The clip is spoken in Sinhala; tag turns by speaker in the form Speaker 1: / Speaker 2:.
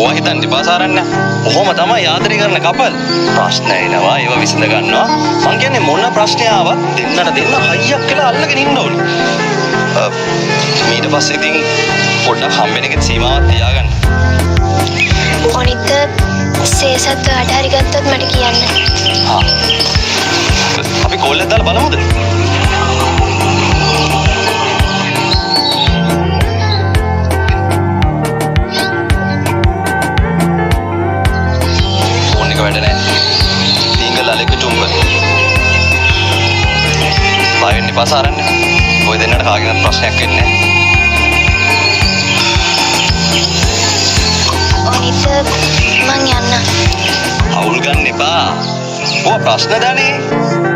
Speaker 1: ඕවා හිතන්න එපා සාරන්න. කොහොම තමයි ආදරය කරන කපල්. ප්‍රශ්න එනවා ඒවා විසඳ ගන්නවා. මං කියන්නේ මොන ප්‍රශ්නය ආවත් දෙන්නට දෙන්න හයියක් කියලා අල්ලගෙන ඉන්න ඕනේ. ඊට පස්සේ ඉතින් පොඩ්ඩක් හම්බෙන එකේ සීමාවක් තියාගන්න.
Speaker 2: අනිත් සේසත් වැඩ හරි ගත්තොත් මට කියන්න.
Speaker 1: හා. අපි කෝල් එක දාලා බලමුද? ෆෝන් එක වැඩ නැහැ. තිංගල අලෙක චුම්බ. බය වෙන්න එපා සාරන්න. ඔය දෙන්නට කාගෙන්වත් ප්‍රශ්නයක් වෙන්නේ නැහැ.
Speaker 2: අනිත් මං යන්න.
Speaker 1: අවුල් ගන්න එපා. ඔය ප්‍රශ්න දනේ.